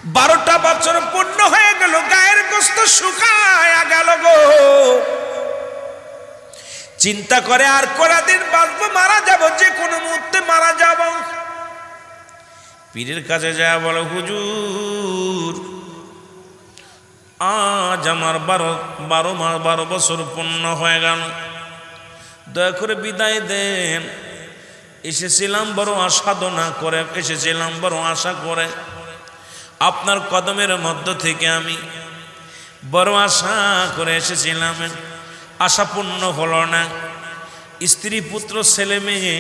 12টা বছর পূর্ণ হয়ে গেল, গায়ের গোস্ত শুকায়া গেল গো। চিন্তা করে আর কয়দিন বাঁচবো, মারা যাব, যে কোনো মুহূর্তে মারা যাব। পীরের কাছে যায় বলো, হুজুর আজ আমার 12 বছর পূর্ণ হয়ে গেল, দয়া করে বিদায় দেন। এসেছিলাম বড় সাধনা করে, এসেছিলাম বড় আশা করে, আপনার কদমের মধ্য থেকে আমি বড় আশা করে এসেছিলাম, আশা পূর্ণ হলো না। স্ত্রী পুত্র ছেলে মেয়ে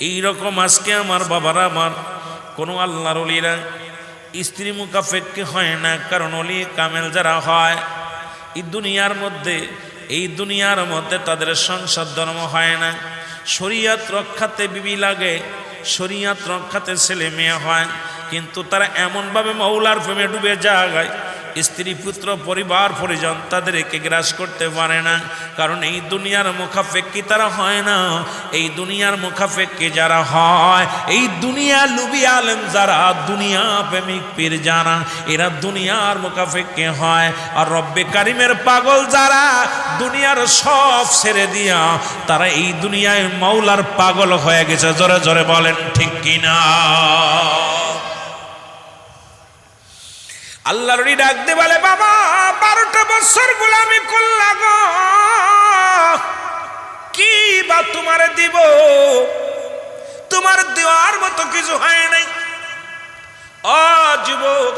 এইরকম আজকে আমার বাবারা, আমার কোনো আল্লাহর ওলিরা স্ত্রী মুখাফেক্কি হয় না, কারণ ওলি কামেল যারা হয় এই দুনিয়ার মধ্যে তাদের সংসার ধর্ম হয় না। শরীয়ত রক্ষাতে বিবি লাগে, শরীয়ত রক্ষাতে ছেলে মেয়ে হয়, কিন্তু তারা এমনভাবে মৌলার প্রেমে ডুবে যায়, স্ত্রী পুত্র পরিবার পরিজন তাদেরকে গ্রাস করতে পারে না, কারণ এই দুনিয়ার মুখাফেক্কি তারা হয় না। এই দুনিয়ার মুখাফেক্কি যারা হয়, এই দুনিয়া লুবি আলেম যারা, দুনিয়া প্রেমিক পীর যারা, এরা দুনিয়ার মুখাফেক্কি হয়। আর রব্বে কারিমের পাগল যারা, দুনিয়ার সব ছেড়ে দিয়া তারা এই দুনিয়ায় মৌলার পাগল হয়ে গেছে। জোরে জোরে বলেন ঠিক কিনা? আল্লাহর ওলি ডাক দিয়ে বলে, বাবা 12টা বছর গোলামি করলা গো, কি বা তোমারে দিব? তোমার দেওয়ার মতো কিছু হয় নাই। ও যুবক,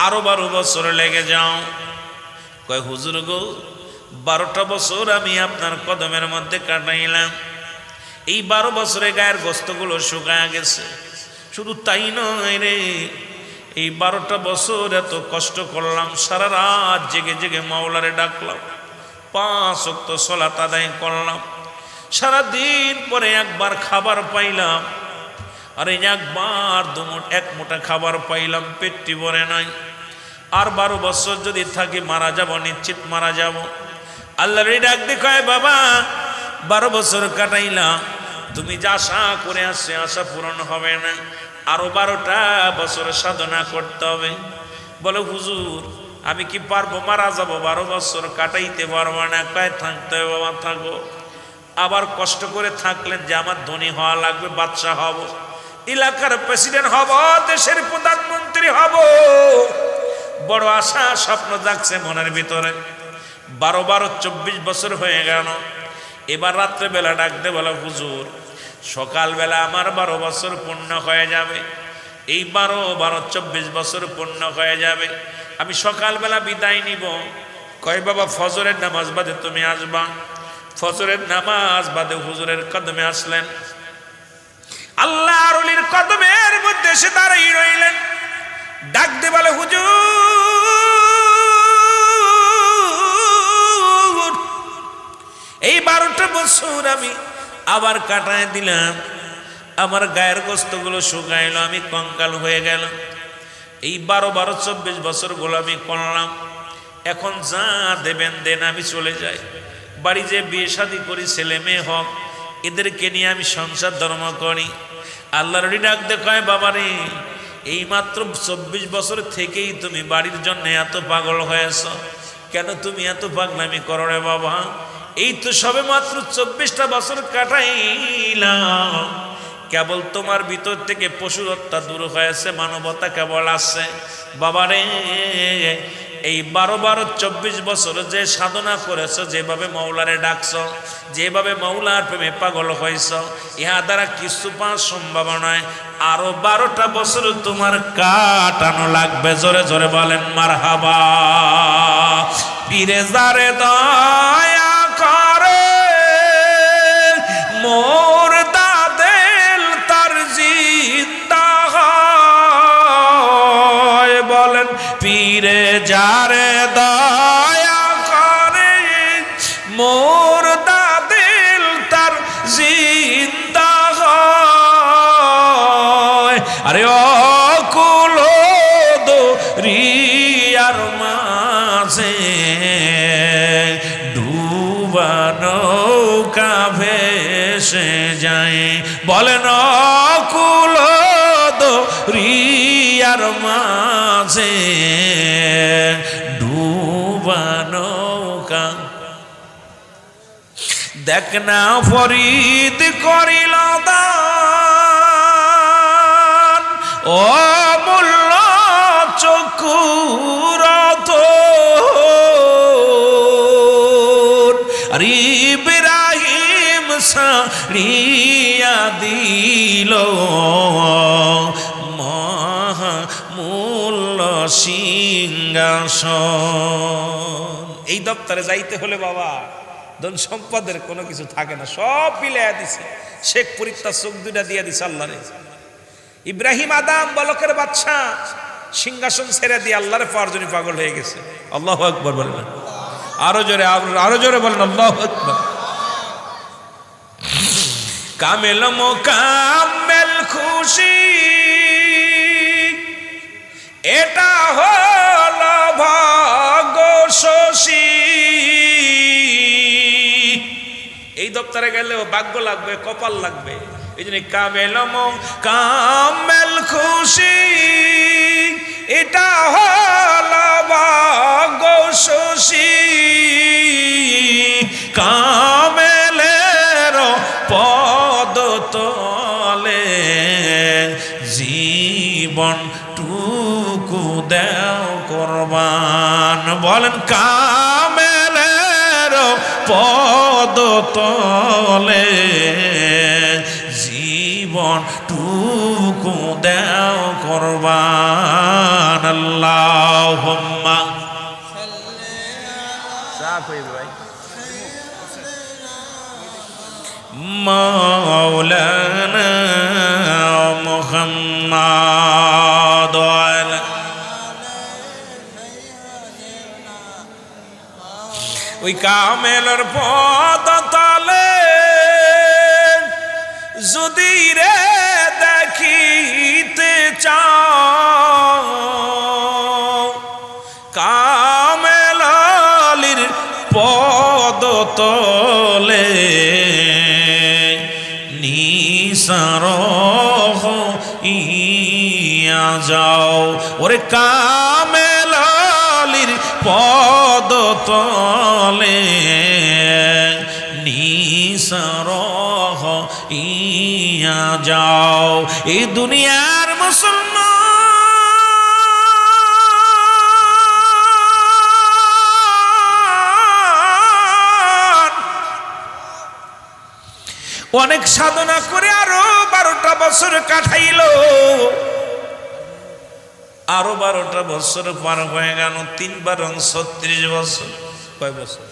আরো 12 বছর লেগে যাও। কয় হুজুর গো, 12টা বছর আমি আপনার কদমের মধ্যে কাটাইলাম, এই 12 বছরে গায়ের গোস্তগুলো শুকায় গেছে। শুধু তাই নয় রে, এই 12টা বছর এত কষ্ট করলাম, সারা রাত জেগে জেগে মাওলারে ডাকলাম, 5 ওয়াক্ত সালাত আদায় করলাম, সারাদিন পরে একবার খাবার পাইলাম, আর এই একবার এক মুঠা খাবার পাইলাম, পেটটি ভরে নাই। আর 12 বছর যদি থাকি মারা যাব, নিশ্চিত মারা যাব। আল্লাহর ডাক দেখায়, বাবা 12 বছর কাটাইলাম, তুমি যা আশা করে আসছে আশা পূরণ হবে না, আরো 12টা বছর সাধনা করতে হবে। বলে হুজুর আমি কি পারবো? মারা যাব, 12 বছর কাটাইতে পারবো না। কয় থাকতে হবে বাবা, থাকো। আবার কষ্ট করে থাকলেন যে আমার ধনী হওয়া লাগবে, বাদশা হব, এলাকার প্রেসিডেন্ট হব, দেশের প্রধানমন্ত্রী হব, বড় আশা স্বপ্ন জাগছে মনের ভিতরে। 12 24 বছর হয়ে গেল। এবার রাত্রেবেলা ডাকতে বলে, হুজুর সকালবেলা আমার 12 বছর পূর্ণ হয়ে যাবে, এই 12 24 বছর পূর্ণ হয়ে যাবে, আমি সকালবেলা বিদায় নিব। কয় বাবা ফজরের নামাজ বাদে তুমি আসবা। ফজরের নামাজ বাদে হুজুরের কদমে আসলেন, আল্লাহর ওলির কদমের মধ্যে এসে দাঁড়াই রইলেন। ডাক দিয়ে বলে, হুজুর এই 12টা বছর আমি আবার কাটায় দিলাম, আমার গায়ের গোস্তগুলো শুকাইল, আমি কঙ্কাল হয়ে গেল। এই 12 24 বছর গোলামি করলাম, এখন যা দেবেন দেন, আমি চলে যাই। বাড়ি যে বিয়ে শাদী করি, ছেলে মেয়ে হোক, এদেরকে নিয়ে আমি সংসার ধর্ম করি। আল্লাহর ডাক দেখায়, বাবারে এই মাত্র 24 বছর থেকেই তুমি বাড়ির জন্য এত পাগল হয়েছ, কেন তুমি এত পাগলামি করো রে বাবা? এই তো সবে মাত্র 24টা বছর কাটাইলাম, কেবল তোমার ভিতর থেকে পশুরত্বা দূর হয়েছে, মানবতা কেবল আসছে। বাবারে এই 12 24 বছর যে সাধনা করেছ, যেভাবে মৌলারে ডাকছ, যেভাবে মৌলার প্রেমে পাগল হয়েছ, ইহা দ্বারা কিছু পাওয়া সম্ভব নয়। আরো 12টা বছর তোমার কাটানো লাগবে। জোরে জোরে বলেন মারহাবা। পীরে যারে দয়া করে মোর দাদেল তার জিন্দা হয়। বলেন পীরে যারে দয়া করে মোর দাদেল তার জিন্দা হয়। আরে অকুল দরিয়ার মাঝে ডুবা নৌকা ভেসে যায়। বলেন অকুল দরিয়ার মাঝে মাঝে ডুবানো কা দেখ না ফরিদ করিল দান অমূল্য চক্ষুর আর ইব্রাহিম সারিয়া দিল মহামূল্য সিংহাসন। এই দপ্তরে যাইতে হলে বাবা ধন সম্পদের কোনো কিছু থাকে না, সব মিলাইয়া দিছে। শেখ পরীক্ষা চোখ দুইটা দিয়ে দিছে আল্লাহরে। ইব্রাহিম আদম বলকের বাচ্চা সিংহাসন ছেড়ে দিয়ে আল্লাহরে পাওয়ার জন্য পাগল হয়ে গেছে। আল্লাহু আকবার বলেন, আরো জোরে বলেন আল্লাহু আকবার। কামেল মোকাম্মেল খুশি এটা হল ভাগ্য শশী। এই দপ্তরে গেলেও ভাগ্য লাগবে, কপাল লাগবে। এই জন্য কামেল মোকাম্মেল খুশি এটা হল ভাগ্য শশী। কামেলের পদ তলে জীবন টুকু দেও কোরবান। বলেন কামেলের পদ তলে জীবন টুকু দেও কোরবান। আল্লাহুম্মা মাওলানা মুহাম্মাদ। ওই কামেলের পদ তলে যদি রে দেখিতে চাও, কামেল আলীর পদ তলে নিসার ইয়া যাও। ওরে কামেল আলীর পদ তলে নিসার ইয়া যাও। এই দুনিয়ার মুসলমান অনেক সাধনা করে আরো 12টা বছর কাটাইল। আরো 12টা বছর পার হয়ে গেল, 3 বার 36 বছর। কয় বছর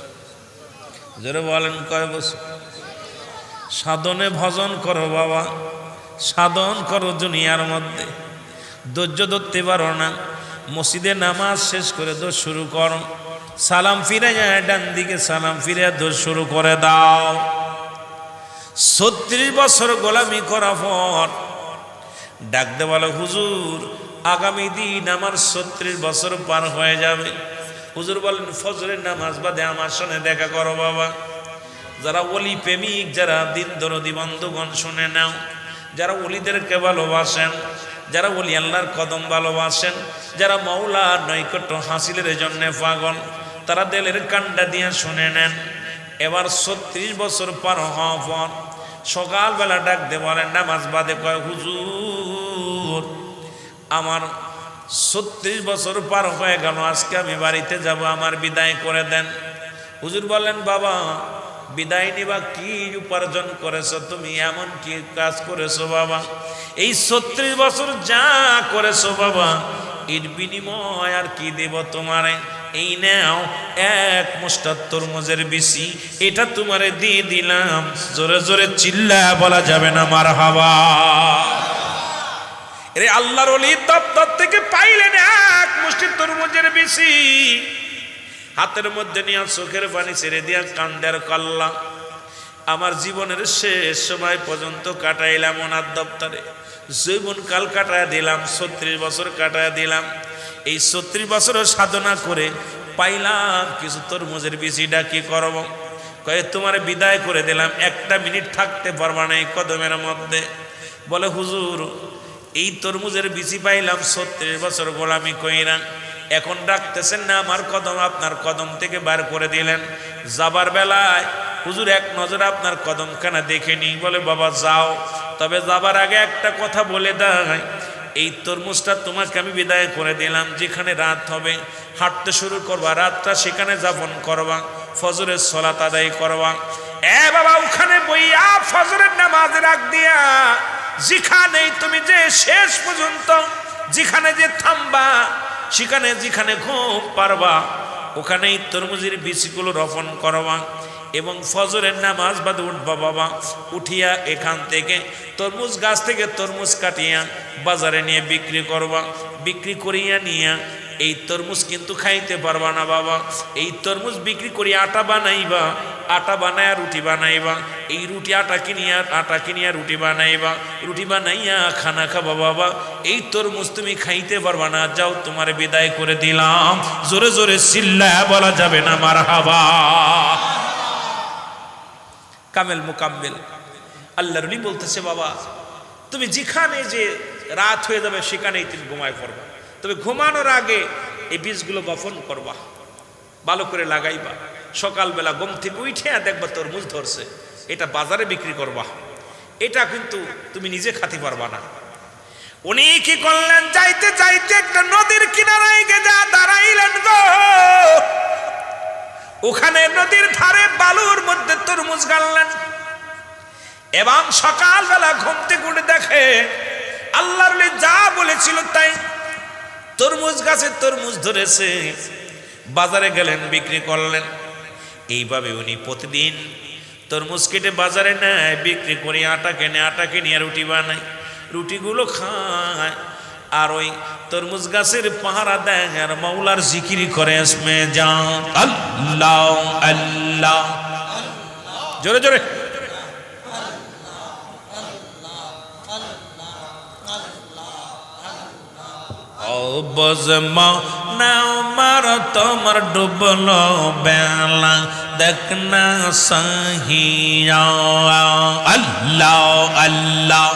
জোরে বলেন, কয় বছর? সাধনে ভজন করো বাবা, সাধন করো দুনিয়ার মধ্যে। ধৈর্য ধরতে পারো না, মসজিদে নামাজ শেষ করে দোষ শুরু করো, সালাম ফিরে যায় ডান দিকে, সালাম ফিরে দোষ শুরু করে দাও। 36 বছর গোলামি করা পর ডাকতে বলো, হুজুর আগামী দিন আমার 36 বছর পার হয়ে যাবে। হুজুর বলেন, ফজরের নামাজ বাদে আমার সঙ্গে দেখা করো বাবা। যারা ওলি প্রেমিক, যারা দিন দরদি বন্ধুগণ শুনে নাও, যারা ওলিদেরকে ভালোবাসেন, যারা ওলি আল্লাহর কদম ভালোবাসেন, যারা মাওলার নৈকট্য হাসিলের জন্য পাগল, তারা দিলের কান্ডা দিয়ে শুনে নেন। এবার 36 বছর পার হওয়ার পর সকালবেলা ডাকতে বলেন নামাজ বাদে, কয় হুজুর আমার 36 বছর পার হয়ে গেল, আজকে আমি বাড়িতে যাব, আমার বিদায় করে দেন। হুজুর বলেন, বাবা বিদায় নিবা, কি উপার্জন করেছো তুমি, এমন কি কাজ করেছো বাবা? এই 36 বছর যা করেছো বাবা, এর বিনিময় আর কি দেব তোমারে? এই নাও 1 মুষ্টা তরমুজের বিচি, এটা তোমারে দিয়ে দিলাম। জোরে জোরে চিল্লা বলা যাবে না মারহাবা। এরে আল্লাহর ওলি দপ্তর থেকে পাইলেন 1 মুষ্টি তরমুজের বিচি, হাতের মধ্যে নিয়ে চোখের পানি ছেড়ে দিয়া কান্দের কল্লা। আমার জীবনের শেষ সময় পর্যন্ত কাটাইলাম ওনার দপ্তরে, জীবন কাল কাটায় দিলাম, 36 বছর কাটায় দিলাম। এই 36 বছরও সাধনা করে পাইলাম কিছু তরমুজের বিচিটা কি করব? কয়ে তোমার বিদায় করে দিলাম, 1টা মিনিট থাকতে পারবা না এই কদমের মধ্যে। বলে হুজুর এই তরমুজের বিচি পাইলাম 36 বছর গোলামি কইরা, এখন ডাকতেছেন না আমার কদম, আপনার কদম থেকে বার করে দিলেন। যাবার বেলায় হুজুর এক নজর আপনার কদমখানা দেখে নি। বলে বাবা যাও, তবে যাবার আগে একটা কথা বলে দেয়, এই তরমুজটা তোমাকে আমি বিদায় করে দিলাম। যেখানে রাত হবে হাঁটতে শুরু করবা, রাতটা সেখানে যাপন করবা, ফজরের সালাত আদায় করবা। এ বাবা ওখানে বইয়া ফজরের নামাজের আগ দিয়া যেখানে তুমি যে শেষ পর্যন্ত যেখানে যে থামবা, সেখানে যেখানে ঘুম পারবা, ওখানেই তরমুজের বীজগুলো রোপণ করবা এবং ফজরের নামাজ বাদে উঠবা বাবা। উঠিয়া এখান থেকে তরমুজ গাছ থেকে তরমুজ কাটিয়া বাজারে নিয়ে বিক্রি করবা। বিক্রি করিয়া নিয়া এই তরমুজ কিন্তু খাইতে পারবা না বাবা। এই তরমুজ বিক্রি করিয়া আটা বানাইবা, আটা বানায়া রুটি বানাইবা, এই রুটি আটা কিনিয়া রুটি বানাইবা, রুটি বানাইয়া খানা খাবা বাবা। এই তরমুজ তুমি খাইতে পারবা না, যাও তোমার বিদায় করে দিলাম। জোরে জোরে চিল্লায়া বলা যাবে না মারহাবা। কামেল মুকাম্মেল আল্লাহর ওলি বলতেছে বাবা তুমি যেখানে যে রাত হয়ে যাবে সেখানেই তুমি ঘুমায় পড়বা, তবে ঘুমানোর আগে এই বীজগুলো বপন করবা, ভালো করে লাগাইবা। সকালবেলা ঘুম থেকে উঠে দেখবা তরমুজ ধরছে, এটা বাজারে বিক্রি করবা, এটা কিন্তু তুমি নিজে খাতে পারবা না। উনি কি করলেন, যাইতে যাইতে একটা নদীর কিনারায় গিয়ে দাঁড়াইলেন গো। ওখানে নদীর ধারে বালুর মধ্যে তরমুজ গাড়লেন এবং সকালবেলা ঘুম থেকে উঠে দেখে আল্লাহর ওলি যা বলেছিল তাই, তরমুজ গাছে তরমুজ ধরেছে। বাজারে গেলেন, বিক্রি করলেন। এইভাবে উনি প্রতিদিন তরমুজ কেটে বাজারে নেয়, বিক্রি করে আটা কেনে, আটা কিনে রুটি বানায়, রুটিগুলো খায় আর ওই তরমুজ গাছের পাহারা দেয় আর মাওলার জিকির করে। আসমে যান আল্লাহ আল্লাহ, জোরে জোরে। বজমা নাও মার তোমার ডুবলো বেলা, দেখনা সাহিয়া আল্লাহ আল্লাহ।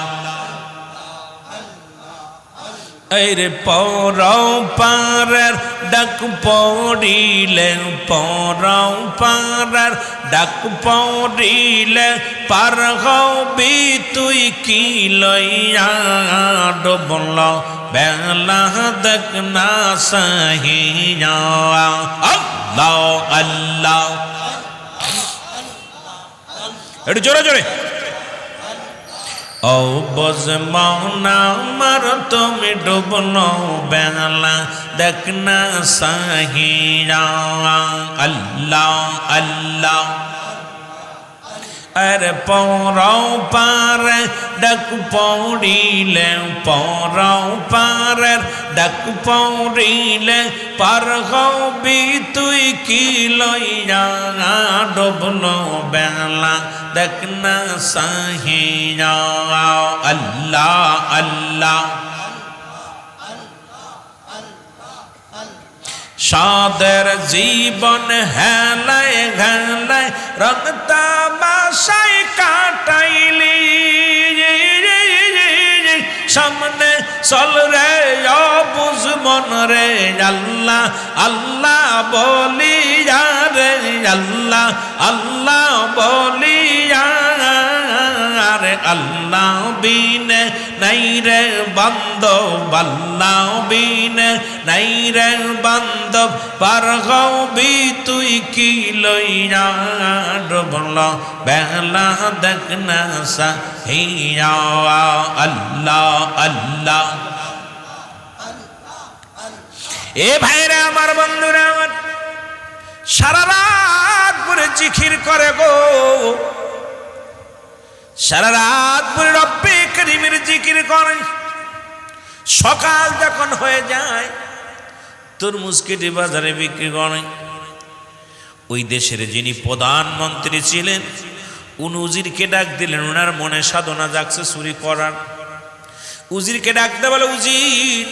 আরে পরাও পারার ডাক পড়িলে, পরাও পারার ডাক পড়িলে, পার হবি তুই কি লইয়া ডুবল বেলা, দেখনা সাহিয়া আল্লাহ আল্লাহ। একটু জোরে জোরে। ও বজমাওনা মার তুমি ডুবলো বেলা, দেখনা সাহিয়া আল্লাহ আল্লাহ। আরে পরাও পারে ডাক পড়িলে, পরাও পারে ডাক পড়িলে, পার হবি তুই কি লইয়া ডুবলো বেলা, দেখনা সাহিয়া আল্লাহ আল্লাহ। সাদের জীবন হেলায় হেলায় রং তামাশায় কাটাইলি, সামনে চল রে অবুঝ মন রে, আল্লাহ আল্লাহ বলিয়া রে, আল্লাহ আল্লাহ বলিয়া রে। আল্লাহ বিনে নাই রে বান্ধব, আল্লাহ বিনে নাই রে বান্ধব, পার হবি তুই কি লইয়া ডুবল বেলা, দেখনা সাহিয়া আল্লাহ আল্লাহ। এ ভাইরা আমার, বন্ধুরা আমার, সারা রাত পরে জিকির করে গো, সারা রাত পরে রব্বে করিমের জিকির করে। সকাল যখন হয়ে যায় তরমুজ কেটে বাজারে বিক্রি করে। ওই দেশের যিনি প্রধানমন্ত্রী ছিলেন উনি উজিরকে ডাক দিলেন, ওনার মনে সাধনা জাগছে চুরি করার। উজিরকে ডাক দেয়, বলে উজির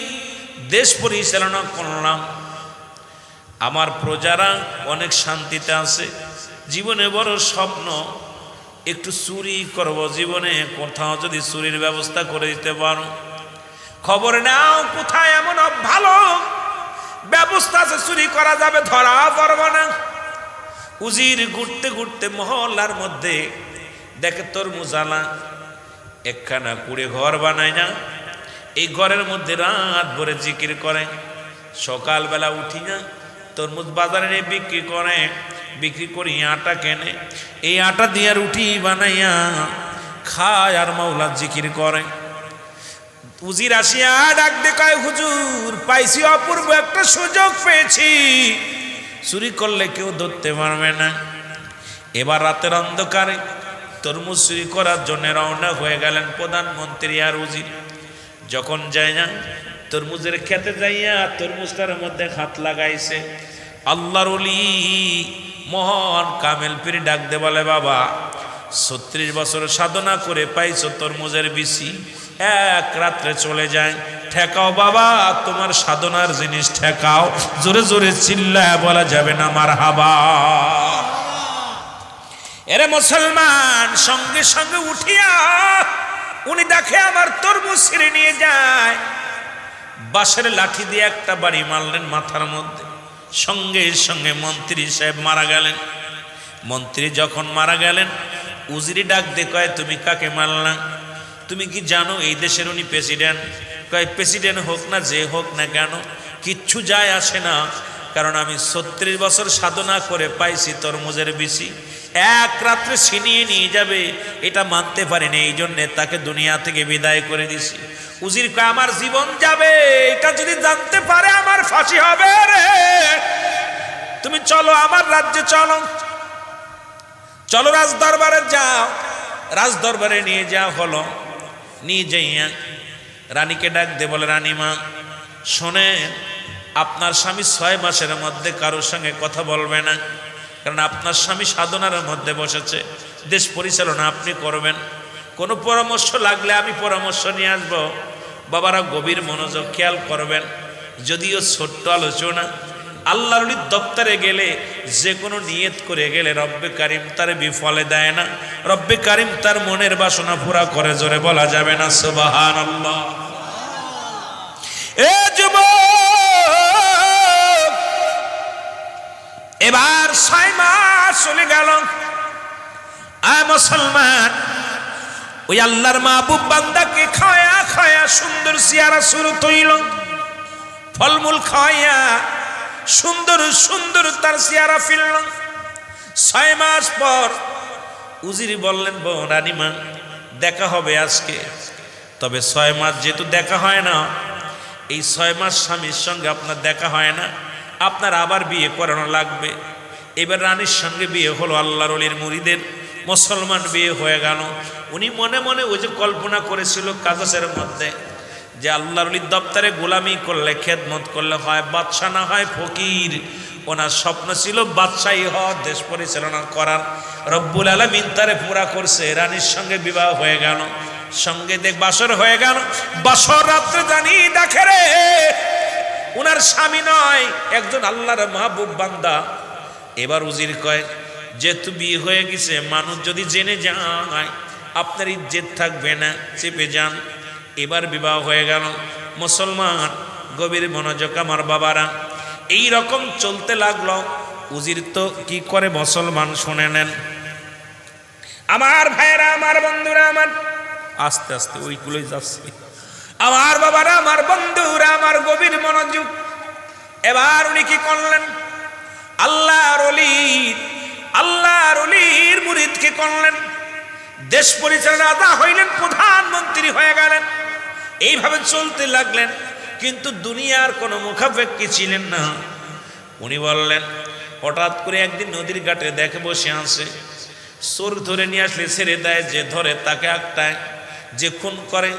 দেশ পরিচালনা করলাম, আমার প্রজারা অনেক শান্তিতে আছে, জীবনে বড় স্বপ্ন একটু চুরি করব, জীবনে কোথাও যদি চুরির ব্যবস্থা করে দিতে পারো। খবর নাও কোথায় এমন ভালো ব্যবস্থা আছে চুরি করা যাবে, ধরা পড়ব না। উজির ঘুরতে ঘুরতে মহল্লার মধ্যে দেখে তরমুজ আলা একখানা কুড়ে ঘর বানায় না, এই ঘরের মধ্যে রাত ভরে জিকির করে। সকালবেলা উঠি না তরমুজ বাজারে নিয়ে বিক্রি করে, বিক্রি করি আটা কেনে, এই আটা দিয়ে রুটি বানাইয়া খায় আর মাওলা জিকির করে। উজির আসিয়া ডাক দেখায়, হুজুর পাইছি অপূর্ব একটা সুযোগ পেয়েছি, চুরি করলে কেউ ধরতে পারবে না। এবার রাতের অন্ধকারে তরমুজ চুরি করার জন্য রওনা হয়ে গেলেন প্রধানমন্ত্রী আর উজির। যখন যায় না তরমুজের খেতে যাইয়া তরমুজটার মধ্যে হাত লাগাইছে, আল্লাহর ওলি মহান কামেল পীর ডাক দে বলে, বাবা 36 বছর সাধনা করে পাইছো তরমুজের বিচি, এক রাত্রে চলে যায়, ঠেকাও বাবা তোমার সাধনার জিনিস ঠেকাও। জোরে জোরে চিল্লায় বলা যাবে না মারহাবা। এরে মুসলমান, সঙ্গে সঙ্গে উঠিয়া উনি দেখে আমার তরমুজ ছিঁড়ে নিয়ে যায়, বাঁশের লাঠি দিয়ে একটা বাড়ি মারলেন মাথার মধ্যে। সঙ্গে সঙ্গে মন্ত্রী সাহেব মারা গেলেন। মন্ত্রী যখন মারা গেলেন উজিরি ডাক দে কয়, তুমি কাকে মারলা? তুমি কি জানো এই দেশের উনি প্রেসিডেন্ট? কয় প্রেসিডেন্ট হোক না যে হোক না কেন কিচ্ছু যায় আসে না, কারণ আমি 36 বছর সাধনা করে পাইছি তরমুজের বিচি, এক রাত্রে ছিনিয়ে নিয়ে যাবে এটা মানতে পারিনি, এই জন্যে তাকে দুনিয়া থেকে বিদায় করে দিছি। উজির কয় আমার জীবন যাবে, এটা যদি জানতে পারে আমার ফাঁসি হবে রে। তুমি চলো আমার রাজ্যে, চলো চলো রাজ দরবারে যাও। রাজ দরবারে নিয়ে যাওয়া হলো। নিয়ে যাইয়া রানীকে ডাক দে বলে, রানীমা শোনেন, আপনার স্বামী 6 মাসের মধ্যে কারোর সঙ্গে কথা বলবে না, কারণ আপনার স্বামী সাধনার মধ্যে বসেছে, দেশ পরিচালনা আপনি করবেন, কোনো পরামর্শ লাগলে আমি পরামর্শ নিয়ে আসবো। বাবারা গভীর মনোযোগ খেয়াল করবেন, যদিও ছোট্ট আলোচনা, আল্লাহর ওলির দপ্তরে গেলে যে কোনো নিয়ত করে গেলে রব্বে কারিম তার বিফলে দেয় না, রব্বে কারিম তার মনের বাসনা পুরা করে। জোরে বলা যাবে না সুবহানাল্লাহ। এ যুবক, এবার 6 মাস চলে গেল। আয় মুসলমান, ওই আল্লাহর মাহবুব বান্দাকে খায়া খায়া সুন্দর চেহারা শুরু তৈল, ফলমূল খাওয়াইয়া সুন্দর সুন্দর তার চেহারা ফিরল। 6 মাস পর উজির বললেন, রানীমা দেখা হবে আজকে, তবে 6 মাস যেহেতু দেখা হয় না, এই 6 মাস স্বামীর সঙ্গে আপনার দেখা হয় না, আপনার আবার বিয়ে করানো লাগবে। এবার রানীর সঙ্গে বিয়ে হলো, আল্লাহর ওলির মুরিদের মুসলমান বিয়ে হয়ে গেল। উনি মনে মনে ওই যে কল্পনা করেছিল কাগজের মধ্যে যে আল্লাহর ওলির দপ্তরে গোলামি করলে, খেদমত করলে হয় বাদশা না হয় ফকির। ওনার স্বপ্ন ছিল বাদশাহী হওয়ার, দেশ পরিচালনা করার। রব্বুল আলামিন তারে পুরা করছে, রানীর সঙ্গে বিবাহ হয়ে গেল, সঙ্গে বাসর হয়ে গেল। বাসর রাত্রে জানি দেখে রে উনার স্বামী নয়, একজন আল্লাহর মাহবুব বান্দা। এবার উজির কয়, যেহেতু বিয়ে হয়ে গেছে, মানুষ যদি জেনে যায় আপনার ইজ্জত থাকবে না, চেপে যান। এবার বিবাহ হয়ে গেল। মুসলমান গভীর মনোযোগ আমার বাবারা, এই রকম চলতে লাগলো। উজির তো কি করে মুসলমান শুনে নেন। আমার ভাইরা, আমার বন্ধুরা, আমার আস্তে আস্তে ওইগুলোই যাচ্ছে, আমার বাবারা, আমার বন্ধুরা, আমার গভীর মনোযোগ। এবার উনি কি করলেন, আল্লাহর ওলির মুরিদ কি করলেন, দেশ পরিচালনা আদা হইলেন, প্রধানমন্ত্রী হয়ে গেলেন। এইভাবে চলতে লাগলেন, কিন্তু দুনিয়ার কোনো মুখাপেক্ষী ছিলেন না। উনি বললেন, হঠাৎ করে একদিন নদীর ঘাটে দেখে বসে আছে, চোর ধরে নিয়ে আসলে ছেড়ে দেয়, যে ধরে তাকে আটকায়, যে খুন করে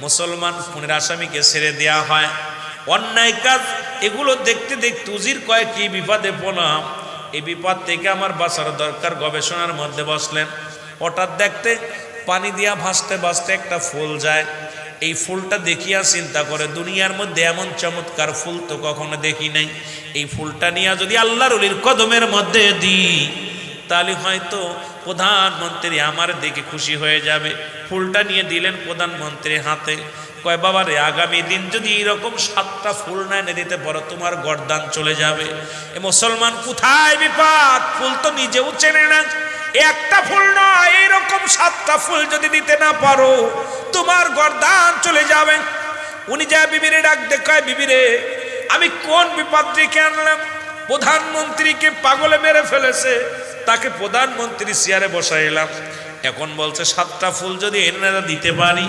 মুসলমান খুনের আসামিকে ছেড়ে দেয়া হয়। অন্যায় কাজ এগুলো দেখতে দেখতে উজির কয়, কি বিপদে পড়লাম, এই বিপদ থেকে আমার বাঁচার দরকার। গবেষণার মধ্যে বসলেন। হঠাৎ দেখতে পানি দিয়া ভাসতে ভাসতে একটা ফুল যায়। এই ফুলটা দেখিয়া চিন্তা করে, দুনিয়ার মধ্যে এমন চমৎকার ফুল তো কখনো দেখি নাই, এই ফুলটা নিয়ে যদি আল্লাহর ওলির কদমের মধ্যে দিই তাহলে হয়তো প্রধানমন্ত্রী আমার দিকে খুশি হয়ে যাবে। ফুলটা নিয়ে দিলেন প্রধানমন্ত্রীর হাতে। কয় বাবা রে, আগামী দিন যদি এরকম 7টা ফুল না এনে দিতে পারো তোমার গর্দান চলে যাবে। এ মুসলমান কোথায় বিপদ, ফুল তো নিজেও চেনে না। একটা ফুল নয়, এরকম 7টা ফুল যদি দিতে না পারো তোমার গর্দান চলে যাবে। উনি যা বিবিরে ডাক দেখায়, বিবিরে আমি কোন বিপদ রেখে আনলাম, প্রধানমন্ত্রীকে পাগলে মেরে ফেলেছে, তাকে প্রধানমন্ত্রী চেয়ারে বসাইলাম, এখন বলছে 7টা ফুল যদি এনে দিতে পারি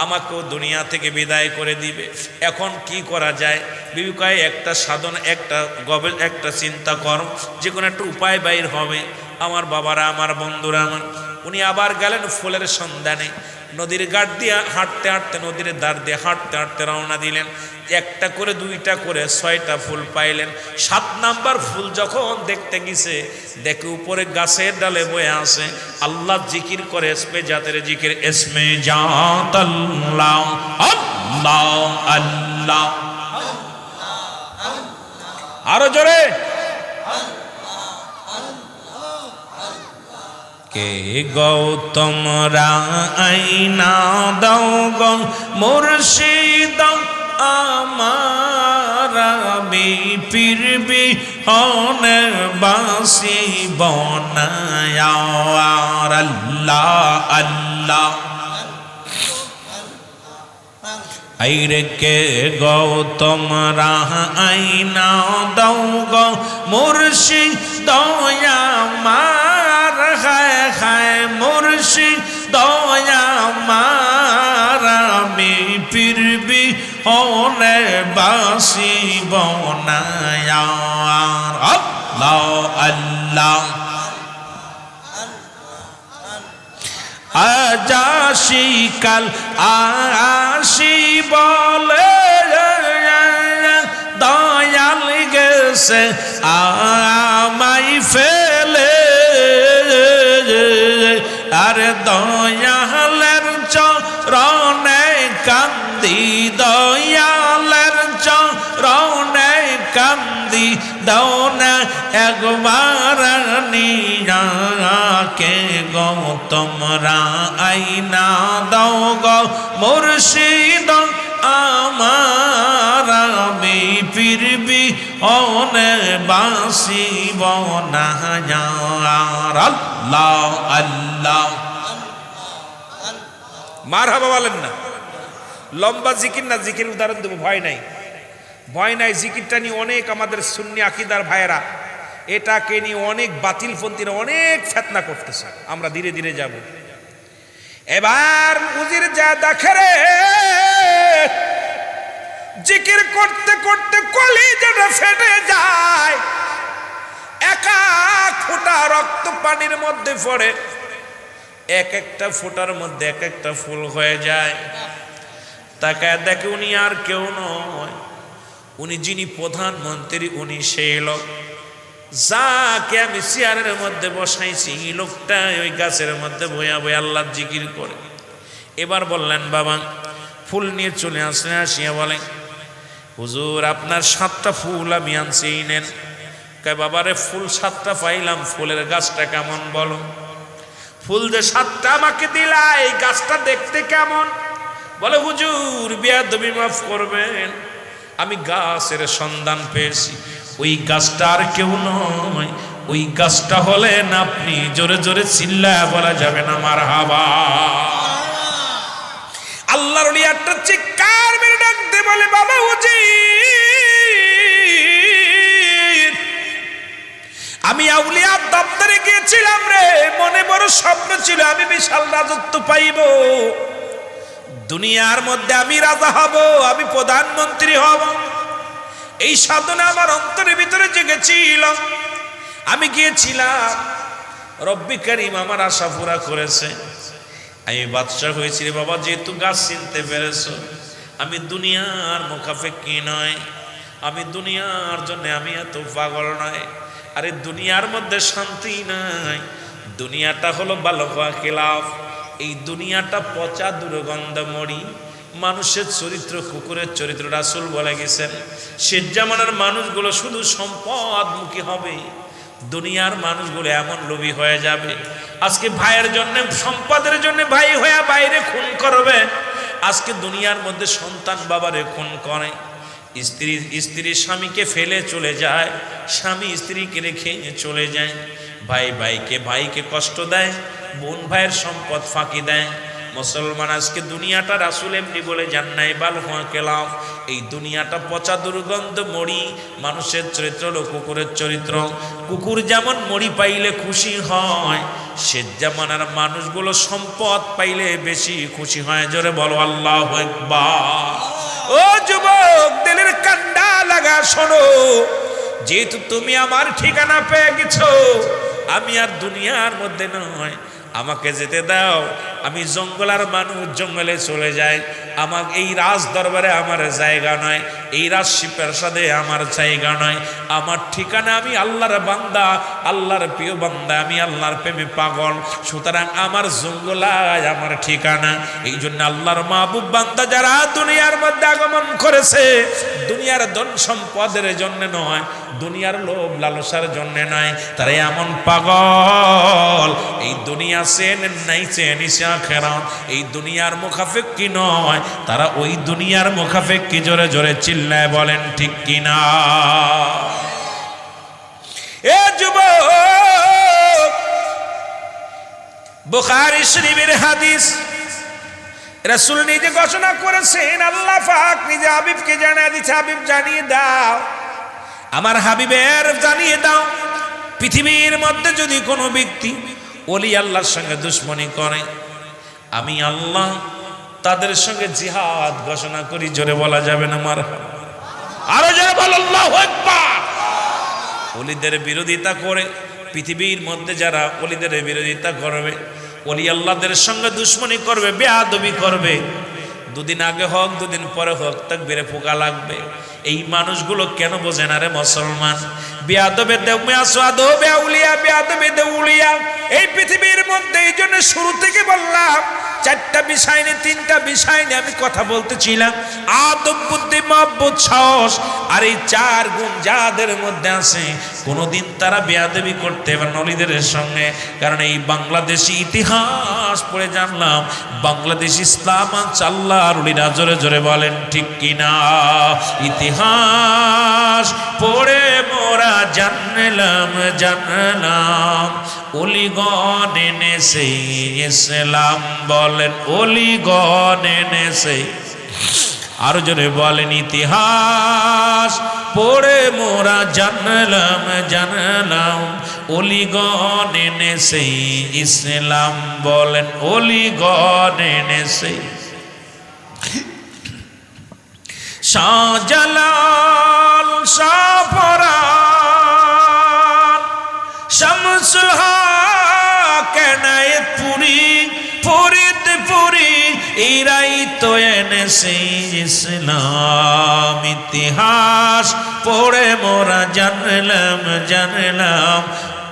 আমাকেও দুনিয়া থেকে বিদায় করে দিবে, এখন কি করা যায়? বিবি কয় একটা সাধন, একটা চিন্তা করো, যে কোনো একটা উপায় বাইর হবে। আমার বাবারা, আমার বন্ধুরা, আমার উনি আবার গেলেন ফুলের সন্ধানে। নদীর ঘাট দিয়ে হাঁটতে হাঁটতে, নদীর ধার দিয়ে হাঁটতে হাঁটতে রওনা দিলেন। একটা করে, 2টা করে, 6টা ফুল পাইলেন। 7 নাম্বার ফুল যখন দেখতে গেছে, দেখে উপরে গাছের ডালে বয়ে আছে, আল্লাহ জিকির করে, এসমে জাতের জিকির, এসমে জাত আল্লাহ আল্লাহ আল্লাহ। আরো জোরে, কে গৌতমরা আইনা দাও গো মুর্শিদ আমার, আমি পীরবি হনে বাসি বনায় আল্লাহ আল্লাহ। আইরে কে গৌতমরা আইনা দাও গো মুর্শিদ আমার, হায় হায় মুর্শিদ দয়া আমার, আমি পীরবি হনে বাসি বনায় আল্লাহ আল্লাহ। আজাসি কাল আসি বলে দয়াল গেছে আমাই ফেলে, আরে দয়ালের চরণে কান্দি, দয়ালের চরণে কান্দি, দাও না একবার নিয়াকে গৌতমরা আইনা দাও গো মুর্শিদ আমার, আমি পীরবি হনে বাসি বনায় আল্লাহ আল্লাহ। মারহাবা বলেন না? লম্বা জিকির না, জিকির উদাহরণ দেবো, ভয় নাই, ভয় নাই। জিকিরটা নিয়ে অনেক আমাদের সুন্নি আকীদার ভাইয়েরা, এটাকে নিয়ে অনেক বাতিলপন্থীরা অনেক ফিতনা করতেছে, আমরা ধীরে ধীরে যাব। এবার উজির যা দেখে রে, জিকির করতে করতে কলিজাটা ফেটে যায়, এক এক ফোঁটা রক্ত পানির মধ্যে পড়ে, এক একটা ফোঁটার মধ্যে এক একটা ফুল হয়ে যায়। তাকায় দেখে উনি আর কেউ নয়, উনি যিনি প্রধানমন্ত্রী, উনি সেই লোক যাকে আমি চেয়ারের মধ্যে বসাইছি। এই লোকটা ওই গাছের মধ্যে বয়া বয়া আল্লাহ জিকির করে। এবার বললেন বাবা, ফুল নিয়ে চলে আসলেন, আসিয়া বলেন হুজুর আপনার 7টা ফুল আমি আনছি, নেন। কয় বাবারে ফুল 7টা পাইলাম, ফুলের গাছটা কেমন বলো? ফুল যে 7টা আমাকে দিলা, এই গাছটা দেখতে কেমন? বলে হুজুর বেয়াদবি মাফ করবেন, আমি গাছের সন্ধান পেয়েছি, ওই গাছটা আর কেউ নয়, ওই গাছটা হলেন আপনি। জোরে জোরে চিল্লায় বলা যাবে না মারহাবা? আল্লাহর ওলি একটা চিৎকার মেরে ডাকতে বলে বাবা হুজুর, আমি আউলিয়ার দপ্তরে গিয়েছিলাম রে, মনে বড় স্বপ্ন ছিল আমি বিশাল রাজত্ব পাইব, দুনিয়ার মধ্যে আমি রাজা হব, আমি প্রধানমন্ত্রী হব। এই সাধনা আমার অন্তরের ভিতরে জেগেছিল, আমি গিয়েছিলাম, রব্বি কারীম আমার আশা পুরা করেছে, আমি বাদশা হয়েছি রে বাবা। যেহেতু গাছ চিনতে পেরেছো, আমি দুনিয়ার মুখাপেক্ষী নয়, আমি দুনিয়ার জন্য আমি এত পাগল নয়। আরে দুনিয়ার মধ্যে শান্তি নাই, দুনিয়াটা হলো বালকা খেলাফ, এই দুনিয়াটা পচা দুর্গন্ধ মরি, মানুষের চরিত্র কুকুরের চরিত্র। রাসূল বলে গেছেন শেষ জামানার মানুষগুলো শুধু সম্পদমুখী হবে, দুনিয়ার মানুষগুলো এমন লোভী হয়ে যাবে, আজকে ভাইয়ের জন্য সম্পদের জন্য ভাই হয়ে বাইরে খুন করবে, আজকে দুনিয়ার মধ্যে সন্তান বাবারে খুন করে, স্ত্রী স্বামীকে ফেলে চলে যায়, স্বামী স্ত্রীকে রেখে চলে যায়, ভাইকে কষ্ট দেয়, বোন ভাইয়ের সম্পদ ফাঁকি দেয়। মুসলমান আজকে দুনিয়াটা রাসূল এমনি বলে জান্নাই বাল হুয়া কেলাম, এই দুনিয়াটা পচা দুর্গন্ধ মরি। মানুষের চরিত্র হলো কুকুরের চরিত্র। কুকুর যেমন মরি পাইলে খুশি হয়, সে জামানার মানুষগুলো সম্পদ পাইলে বেশি খুশি হয়। জোরে বলো আল্লাহু আকবার। ও যুবক, দিলের কান্ডা লাগা শোনো, যেহেতু তুমি আমার ঠিকানা পেয়ে গেছো, আমি আর দুনিয়ার মধ্যে নয়, আমাকে যেতে দাও। আমি জঙ্গলার মানুষ, জঙ্গলে চলে যাই। আমার এই রাজ দরবারে আমার জায়গা নয়, এই রাজশি প্রাসাদে আমার জায়গা নয়। আমার ঠিকানা, আমি আল্লাহর বান্দা, আল্লাহর প্রিয় বান্দা, আমি আল্লাহর প্রেমে পাগল। সুতরাং আমার জঙ্গলায় আমার ঠিকানা। এই জন্য আল্লাহর মাহবুব বান্দা যারা দুনিয়ার মধ্যে আগমন করেছে, দুনিয়ার ধন সম্পদের জন্য নয়, দুনিয়ার লোভ লালসার জন্য নয়, তারা এমন পাগল। এই দুনিয়া চেনেন নাই, চেনিসা খেরান, এই দুনিয়ার মুখাফেক্কি নয়, তারা ওই দুনিয়ার মুখাফেক্কি। জোরে জোরে চিল্লায় বলেন ঠিক কিনা? এ যুবক, বুখারী শরীফের হাদিস, রাসূল নিজে ঘোষণা করেছেন, আল্লাহ পাক নিজে হাবিবকে জানিয়ে দিচ্ছে, হাবিব জানিয়ে দাও, আমার হাবিবের জানিয়ে দাও, পৃথিবীর মধ্যে যদি কোনো ব্যক্তি ওলি আল্লাহর সঙ্গে দুশ্মনী করে, আমি আল্লাহ তাদের সঙ্গে জিহাদ ঘোষণা করি। জোরে বলা যাবে না মারহাবা? আরো জোরে বল আল্লাহু আকবার। ওলিদের বিরোধিতা করে, পৃথিবীর মধ্যে যারা ওলিদের বিরোধিতা করবে, ওলি আল্লাহদের সঙ্গে দুশ্মনী করবে, বেয়াদবি করবে, দুদিন আগে হোক দুদিন পরে হোক তাকবীরে ফোঁকা লাগবে। এই মানুষগুলো কেন বোঝে না রে মুসলমান? বেয়াদবে দেউলিয়া এই পৃথিবীর মধ্যে। এই জন্য শুরু থেকে বললাম, চারটা বিষয় নিয়ে, তিনটা বিষয় নিয়ে আমি কথা বলতেছিলাম, আদব, বুদ্ধি, মহব্বত, সাহস। আর এই চার গুণ যাদের মধ্যে আছে, কোনোদিন তারা বেয়াদবি করতে পারে না ওলিদের সঙ্গে। কারণ এই বাংলাদেশি ইতিহাস পড়ে জানলাম, বাংলাদেশ ইসলাম আল্লাহর ওলিরা। জোরে জোরে বলেন ঠিক কিনা? ইতিহাস পড়ে মোরা জানলাম ওলিগণ এনেছে ইসলাম। বলেন ওলিগণ এনেছে। আরো জোরে বলেন, ইতিহাস পড়ে মোরা জানলাম ওলিগণ এনেছে ইসলাম। বলেন ওলিগণ এনেছে। শাহজালাল, শাহপরান, শামসুল হক, এনায়েতপুরী, ফরিদপুরী, এরাই তো এনেছে ইসলাম। ইতিহাস পড়ে মোরা জানলাম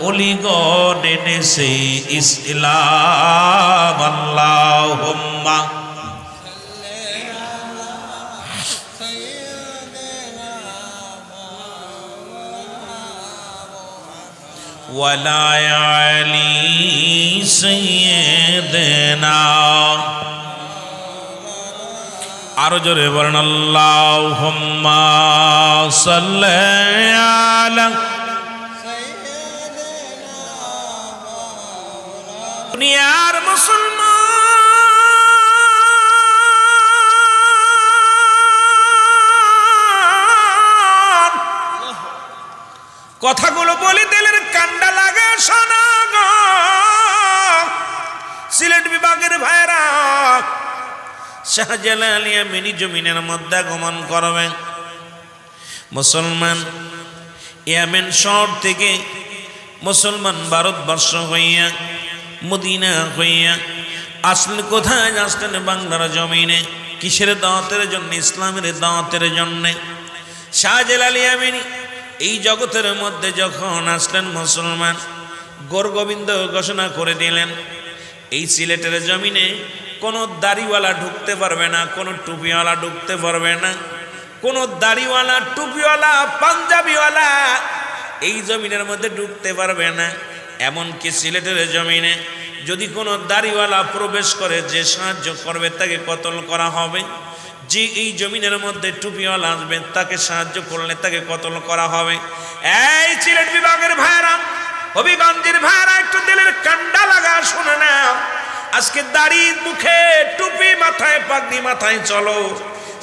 ওলিগণ এনেছে ইসলাম। আল্লাহুম্মা ওয়ালা আলী সাইয়্যিদিনা। আরো জোরে বলেন আল্লাহুম্মা সাল্লি আলা সাইয়্যিদিনা। দুনিয়ার মুসলমান কথাগুলো বলে দিলের কান্ডা লাগে শোনা গো। সিলেট বিভাগের ভাইরা শাহজালালিয়া মিনি জমিনের মধ্যে আগমন করবেন মুসলমান। ইয়ামেন শহর থেকে মুসলমান ভারতবর্ষ হইয়া, মদিনা হইয়া আসলে কোথায় আসলেন? বাংলার জমিনে। কিসের দাওয়াতের জন্য? ইসলামের দাওয়াতের জন্য। শাহজালালিয়া মিনি এই জগতের মধ্যে যখন আসলেন মুসলমান, গোরগোবিন্দ ঘোষণা করে দিলেন, এই সিলেটের জমিনে কোনো দাড়িওয়ালা ঢুকতে পারবে না, কোনো টুপিওয়ালা ঢুকতে পারবে না, কোনো দাড়িওয়ালা, টুপিওয়ালা, পাঞ্জাবিওয়ালা এই জমিনের মধ্যে ঢুকতে পারবে না। এমনকি সিলেটের জমিনে যদি কোনো দাড়িওয়ালা প্রবেশ করে, যে সাহায্য করবে তাকে কতল করা হবে। যে এই জমিনের মধ্যে টুপিওয়ালা আসবে, তাকে সাহায্য করলে তাকে কতল করা হবে। এই সিলেট বিভাগের ভাইরা, হবিগঞ্জের ভাইরা, একটু দিলের কান্ডা লাগা শুনে না। আজকে দাড়ি মুখে, টুপি মাথায়, পাগড়ি মাথায় চলো।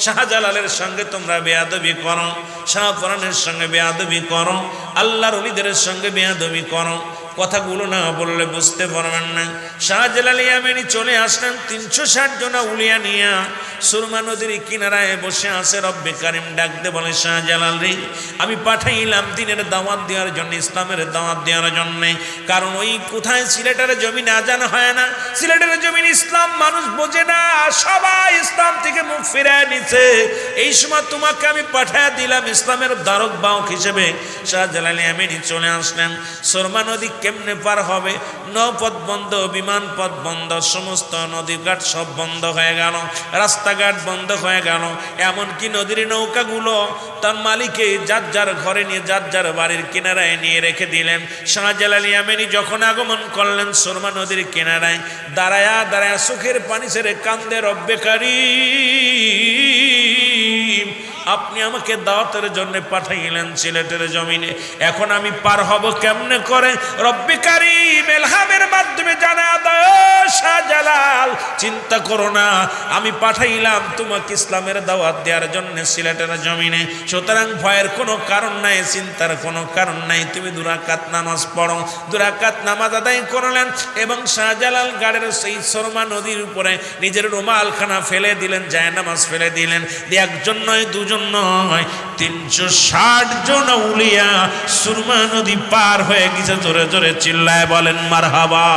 শাহজালালের সঙ্গে তোমরা বেয়াদবি করো, শাহপরানের সঙ্গে বেয়াদবি করো, আল্লাহর ওলিদের সঙ্গে বেয়াদবি করো। কথাগুলো না বললে বুঝতে পারবেন না। শাহজালাল ইয়ামানি চলে আসলেন 360 জনা উলিয়া নিয়া সুরমা নদীর কিনারায় বসে আছে। রব্বে কারিম ডাকতে বলে, শাহজালাল রে, আমি পাঠাইলাম দিনের দাওয়াত দেওয়ার জন্য, ইসলামের দাওয়াত দেওয়ার জন্য। কারণ ওই কোথায় সিলেটের জমিনে আজান হয় না, সিলেটের জমিন ইসলাম মানুষ বোঝে না, সবাই ইসলাম থেকে মুখ ফিরিয়ে নিচ্ছে। এই সময় তোমাকে আমি পাঠাইয়া দিলাম ইসলামের দ্বারক বাহক হিসেবে। শাহজালাল ইয়ামানি চলে আসলেন। সুরমা নদী কেমনে পার হবে? নৌপথ বন্ধ, বিমান পথ বন্ধ, সমস্ত নদীঘাট সব বন্ধ হয়ে গেল, রাস্তাঘাট বন্ধ হয়ে গেল। এমনকি নদীর নৌকাগুলো তার মালিকে যার যার ঘরে নিয়ে, যার যার বাড়ির কিনারায় নিয়ে রেখে দিলেন। শাহজালাল ইয়ামানি যখন আগমন করলেন সুরমা নদীর কিনারায়, দাঁড়ায়া দাঁড়ায়া চোখের পানি ছেড়ে কান্দে, রব্বে কারিম, আপনি আমাকে দাওয়াতের জন্য পাঠাইলেন সিলেটের জমিনে, এখন আমি পার হব কেমনে করে? রব্বে কারিম ইলহামের মাধ্যমে জানা দাও, শাহজালাল চিন্তা করো না, আমি পাঠাইলাম তোমাকে ইসলামের দাওয়াত দেওয়ার জন্য সিলেটের জমিনে। সুতরাং ভয়ের কোনো কারণ নাই, চিন্তার কোনো কারণ নাই। তুমি 2 রাকাত নামাজ পড়ো। 2 রাকাত নামাজ আদায় করলেন এবং শাহজালাল গাড়ের সেই সুরমা নদীর উপরে নিজের রুমালখানা ফেলে দিলেন, জায়নামাজ ফেলে দিলেন। একজন নয়, দুজন নয়, 360 জন আউলিয়া সুরমা নদী পার হয়ে গেছে। জোরে জোরে চিল্লায় বলেন মারহাবা।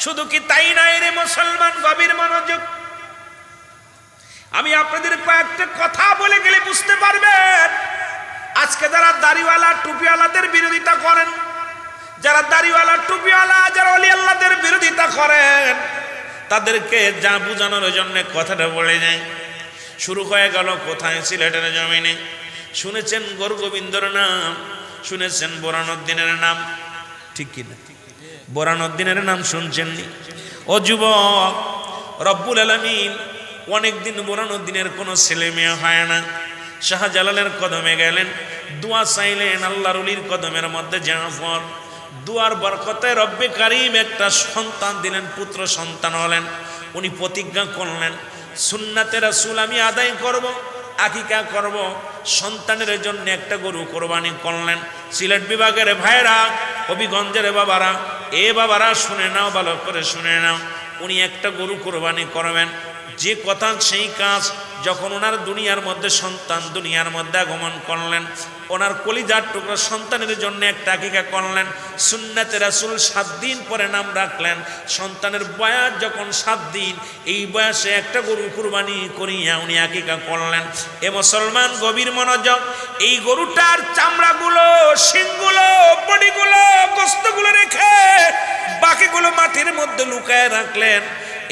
শুধু কি তাই নাই রে মুসলমান, গভীর মনোযোগ। আমি আপনাদের কয়েকটা কথা বলে গেলে বুঝতে পারবেন। আজকে যারা দাড়িওয়ালা টুপিওয়ালাদের বিরোধিতা করেন, যারা দাড়িওয়ালা টুপিওয়ালা, যারা ওলি আল্লাহদের বিরোধিতা করেন, তাদেরকে যা বোঝানোর জন্য কথাটা বলে যায়। শুরু হয়ে গেল কোথায়? সিলেটের জমিনে। শুনেছেন গৌরগোবিন্দর নাম, শুনেছেন বোরানুদ্দিনের নাম, ঠিক কিনা? বোরানুদ্দিনের নাম শুনছেননি? ও যুবক, রব্বুল আলামিন অনেকদিন বোরানুদ্দিনের কোনো ছেলে মেয়ে হয় না। শাহজালালের কদমে গেলেন, দোয়া চাইলেন, আল্লাহর ওলির কদমের মধ্যে জাফর। দুয়ার বরকতে রব্বে কারিম একটা সন্তান দিলেন, পুত্র সন্তান হলেন। উনি প্রতিজ্ঞা করলেন, সুন্নাতে রাসূল আমি আদায় করব, আকিকা করব, সন্তানের জন্য একটা গরু কোরবানি করলেন। সিলেট বিভাগের ভাইরা, হবিগঞ্জের বাবারা, এ বাবারা শুনে নাও, ভালো করে শুনে নাও। উনি একটা গরু কোরবানি করবেন, যে কথা সেই কাজ। যখন ওনার দুনিয়ার মধ্যে সন্তান দুনিয়ার মধ্যে আগমন করলেন, ওনার কলিজার টুকরো সন্তানের জন্য একটা আকিকা করলেন। সুন্নাতে রাসূল 7 দিন পরে নাম রাখলেন। সন্তানের বয়স যখন 7 দিন, এই বয়সে একটা গরু কুরবানি করিয়া উনি আকিকা করলেন। এ মুসলমান, গভীর মনোযোগ। এই গরুটার চামড়াগুলো, শিংগুলো, বডিগুলো, গোশতগুলো রেখে বাকিগুলো মাটির মধ্যে লুকায় রাখলেন।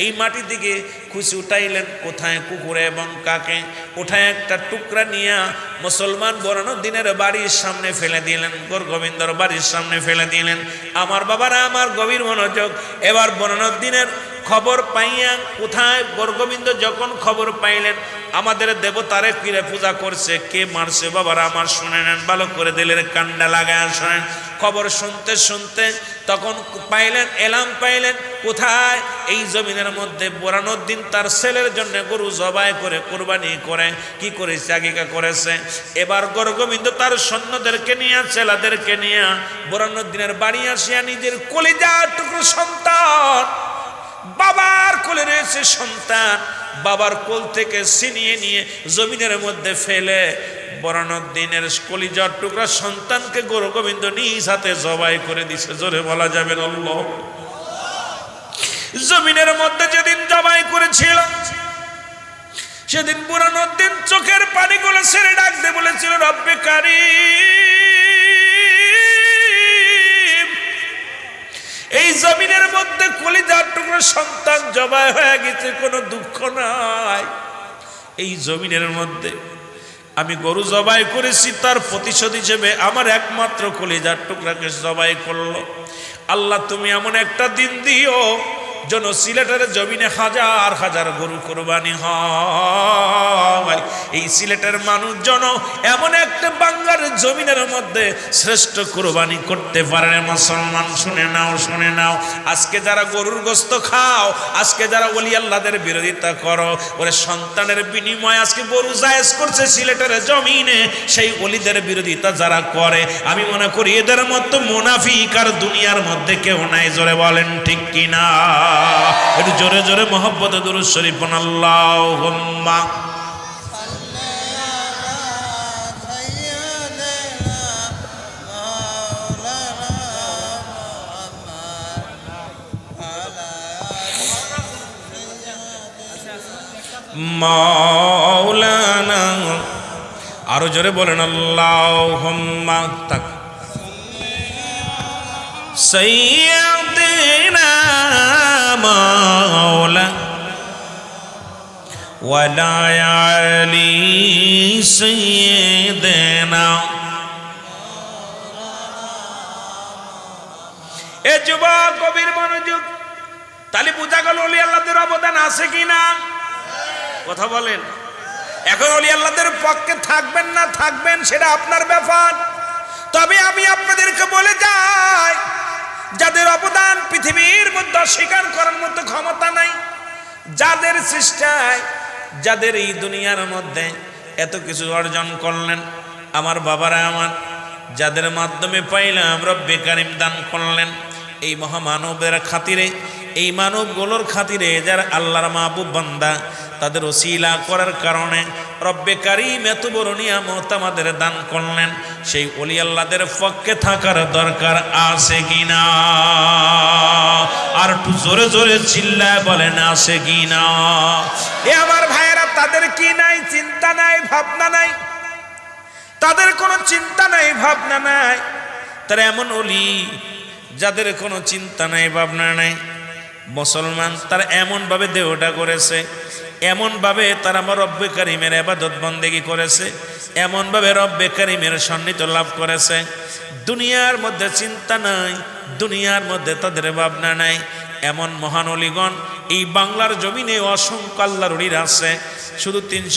এই মাটি দিকে খুশি উঠাইলেন, কোথায়? কুকুরে এবং কাকে উঠায় একটা টুকরা নিয়ে মুসলমান বোরানুদ্দিনের বাড়ির সামনে ফেলে দিলেন, গৌরগোবিন্দর বাড়ির সামনে ফেলে দিলেন। আমার বাবারা, আমার গভীর মনোযোগ। এবার বোরানুদ্দিনের খবর পাইয়া কোথায়? গৌরগোবিন্দ যখন খবর পাইলেন আমাদের দেবতারে কিরে পূজা করছে, কে মারছে, বাবারা আমার শুনে নেন, ভালো করে দিলের কান্ডা লাগায় শোনেন। খবর শুনতে শুনতে তখন পাইলেন, এলাম পাইলেন কোথায়? এই জমিনের মধ্যে বোরানুদ্দিন তার ছেলের জন্য গরু জবাই করে কোরবানি করে কি করেছে? আকিকা করেছে। এবার গৌরগোবিন্দ তার সৈন্যদেরকে নিয়ে, ছেলেদেরকে নিয়ে বোরানুদ্দিনের বাড়ি আসিয়া নিজের কলিজার টুকরো সন্তান, বাবার কোলে রয়েছে সন্তান, বাবার কোল থেকে ছিনিয়ে নিয়ে জমিনের মধ্যে ফেলে বোরানুদ্দিনের কলিজার টুকরা সন্তানকে গৌরগোবিন্দ নিজ হাতে জবাই করে দিছে। জোরে বলা যাবে আল্লাহ। জমিনের মধ্যে যেদিন জবাই করেছিল, সেদিন বোরানুদ্দিন চোখের পানিগুলো ছেড়ে ডাকতে বলেছিল, রব্বে কারিম, এই জমিনের মধ্যে কলিজার টুকরো সন্তান জবাই হয়ে গেছে, কোনো দুঃখ নাই। এই জমিনের মধ্যে আমি গরু জবাই করেছি, তার প্রতিশোধ হিসেবে আমার একমাত্র কলিজার টুকরাকে জবাই করলো। আল্লাহ তুমি এমন একটা দিন দিও যেন সিলেটের জমিনে হাজার হাজার গরু কোরবানি হয়। এই সিলেটের মানুষজন এমন একটা বাংলার জমিনের মধ্যে শ্রেষ্ঠ কোরবানি করতে পারে। মুসলমান শুনে নাও, শুনে নাও, আজকে যারা গরুর গোস্ত খাও, আজকে যারা ওলি আল্লাহদের বিরোধিতা করো, ওরে সন্তানের বিনিময়ে আজকে গরু জায়েজ করছে সিলেটের জমিনে, সেই ওলিদের বিরোধিতা যারা করে, আমি মনে করি এদের মতো মুনাফিক আর দুনিয়ার মধ্যে কেউ নাই। জোরে বলেন ঠিক কিনা? একটু জোরে জোরে মোহাব্বতে দুরূদ শরীফ পড়ুন। আল্লাহুম্মা মাওলানা, আরো জোরে বলেন আল্লাহুম্মা তাক সাইয়্যিদিনা মাওলা ওয়ালা আলি সাইয়্যিদিনা। এ যুবক কবির মনোযোগ, তাহলে বোঝা গেল ওলি আল্লাহদের অবদান আছে কিনা? কথা বলেন। এখন ওলি আল্লাহদের পক্ষে থাকবেন না থাকবেন সেটা আপনার ব্যাপার। তবে আমি আপনাদেরকে বলে যাই, যাদের অবদান পৃথিবীর মধ্যে অস্বীকার করার মতো ক্ষমতা নাই, যাদের চেষ্টায়, যাদের এই দুনিয়ার মধ্যে এত কিছু অর্জন করলেন, আমার বাবারা আমার, যাদের মাধ্যমে পাইলাম রব্বে কারিম দান করলেন, এই মহামানবের খাতিরে, এই মানবগুলোর খাতিরে যারা আল্লাহর মাহবুব বান্দা, তাদের ওসিলা করার কারণে রব্বে কারিম এত বড় নিয়ামত আমাদের দান করলেন। সেই ওলি আল্লাহদের পক্ষে থাকার দরকার আছে কিনা? আর একটু জোরে জোরে চিল্লায় বলেন আছে কিনা? এ আমার ভাইয়েরা, তাদের কি নাই? চিন্তা নাই, ভাবনা নাই। তাদের কোনো চিন্তা নাই, ভাবনা নাই। তারা এমন ওলি যাদের কোনো চিন্তা নাই, ভাবনা নাই। মুসলমান তারা এমনভাবে দেহটা করেছে, এমনভাবে তারা আমার রব্বে কারিমের ইবাদত বন্দেগী করেছে, এমনভাবে রব্বে কারিমের সান্নিধ্য লাভ করেছে। দুনিয়ার মধ্যে চিন্তা নাই, দুনিয়ার মধ্যে তাদের ভাবনা নাই। এমন মহান ওলিগণ এই বাংলার জমিনে অসংখ্য আল্লাহর ওলিরা আছে। শুধু 300